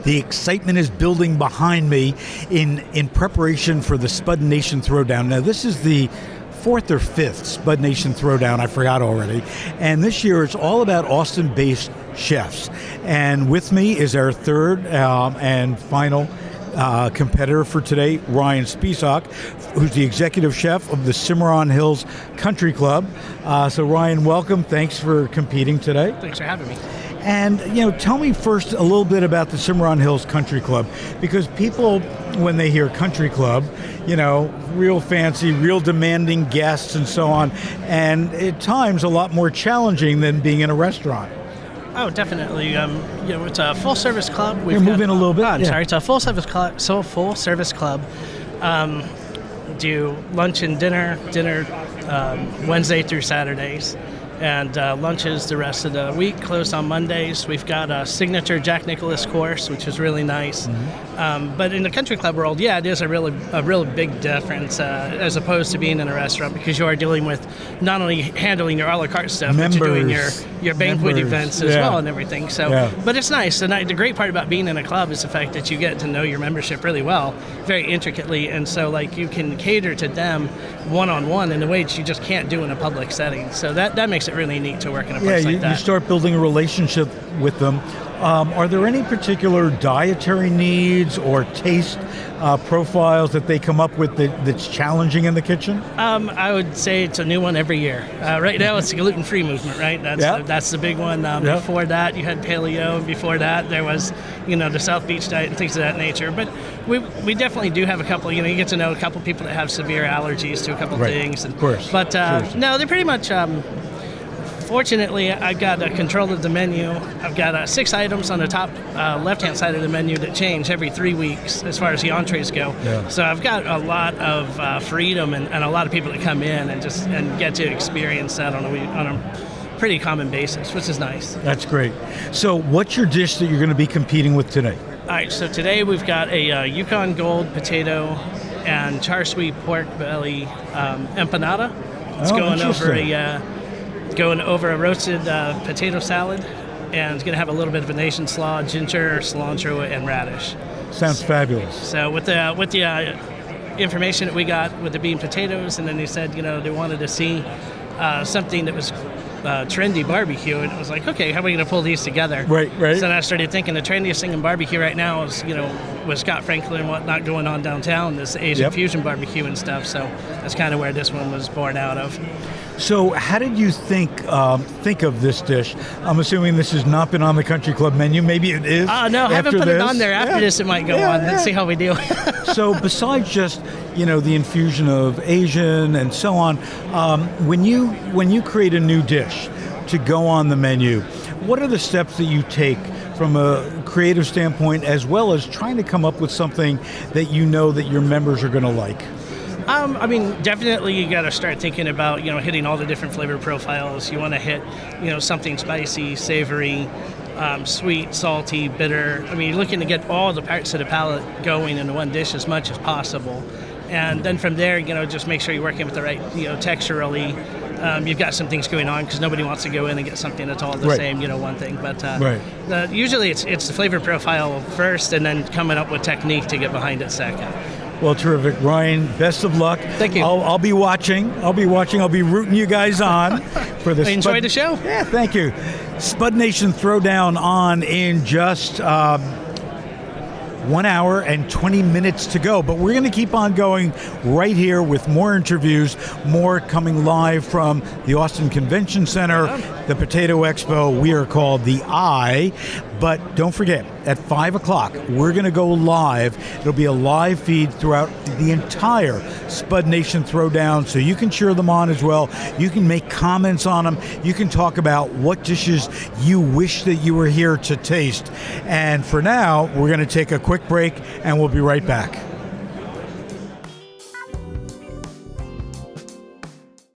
The excitement is building behind me in preparation for the Spud Nation Throwdown. Now, this is the 4th or 5th Spud Nation Throwdown, I forgot already. And this year it's all about Austin-based chefs. And with me is our third and final competitor for today, Ryan Spesock, who's the executive chef of the Cimarron Hills Country Club. So Ryan, welcome. Thanks for competing today. Thanks for having me. And, tell me first a little bit about the Cimarron Hills Country Club, because people, when they hear country club, real fancy, real demanding guests and so on, and at times a lot more challenging than being in a restaurant. Oh, definitely. It's a full-service club. We're moving a little bit. Sorry, it's a full-service club. Full-service club. Do lunch and dinner Wednesday through Saturdays, and lunches the rest of the week, closed on Mondays. We've got a signature Jack Nicklaus course, which is really nice. Mm-hmm. But in the country club world, it is a really big difference as opposed to being in a restaurant, because you are dealing with not only handling your a la carte stuff, but you're doing your banquet events as well and everything. So, but it's nice. And the great part about being in a club is the fact that you get to know your membership really well, very intricately, and so you can cater to them one-on-one in a way that you just can't do in a public setting. So that makes it really neat to work in a place like that. You start building a relationship with them. Are there any particular dietary needs or taste profiles that they come up with that's challenging in the kitchen? I would say it's a new one every year. Right now it's the gluten-free movement, right? That's the big one. Before that you had paleo, and before that there was the South Beach diet and things of that nature. But we definitely do have a couple, you get to know a couple people that have severe allergies to a couple things. Of course. But no, they're pretty much... Fortunately, I got control of the menu. I've got 6 items on the top left-hand side of the menu that change every 3 weeks as far as the entrees go. Yeah. So I've got a lot of freedom and a lot of people that come in and get to experience that on a pretty common basis, which is nice. That's great. So what's your dish that you're going to be competing with today? All right, so today we've got a Yukon Gold potato and char sweet pork belly empanada. It's going over a roasted potato salad, and it's going to have a little bit of Venetian slaw, ginger, cilantro, and radish. Sounds fabulous. So with the information that we got with the bean potatoes, and then they said they wanted to see something that was trendy barbecue, and it was like, okay, how are we going to pull these together? Right. So then I started thinking the trendiest thing in barbecue right now is with Scott Franklin and whatnot going on downtown, this Asian fusion barbecue and stuff. So that's kind of where this one was born out of. So how did you think of this dish? I'm assuming this has not been on the Country Club menu. Maybe it is. No, I haven't put it on there. After this, it might go on. Let's see how we do. So besides just the infusion of Asian and so on, when you create a new dish to go on the menu, what are the steps that you take from a creative standpoint, as well as trying to come up with something that that your members are going to like? Definitely you got to start thinking about, hitting all the different flavor profiles. You want to hit, something spicy, savory, sweet, salty, bitter. You're looking to get all the parts of the palate going into one dish as much as possible. And then from there, just make sure you're working with the right, texturally. You've got some things going on, because nobody wants to go in and get something that's all the same, one thing. But usually it's the flavor profile first, and then coming up with technique to get behind it second. Well, terrific. Ryan, best of luck. Thank you. I'll be watching. I'll be rooting you guys on for this. Enjoy the show. Yeah, thank you. Spud Nation Throwdown on in just 1 hour and 20 minutes to go. But we're going to keep on going right here with more interviews, more coming live from the Austin Convention Center, the Potato Expo. We are called The Eye. But don't forget, at 5 o'clock, we're going to go live. It'll be a live feed throughout the entire Spud Nation Throwdown, so you can cheer them on as well. You can make comments on them. You can talk about what dishes you wish that you were here to taste. And for now, we're going to take a quick break, and we'll be right back.